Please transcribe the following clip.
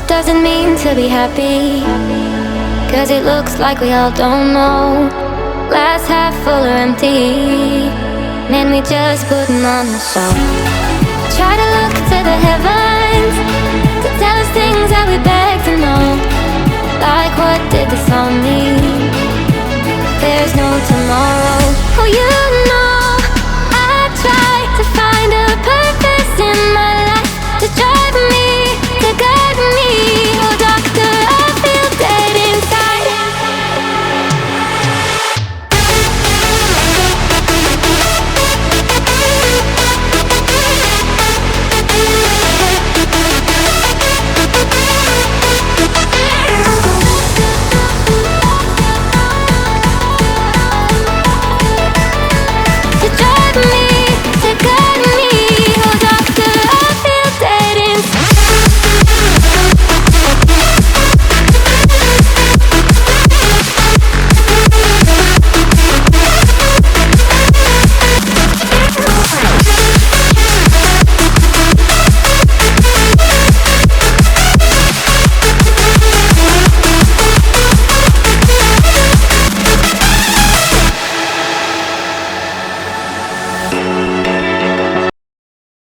What does it mean to be happy? Cause it looks like we all don't know. Glass half full or empty. Man, we just putting on the show. Try to look to the heavens to tell us things that we beg to know. Like what did this all mean? There's no tomorrow.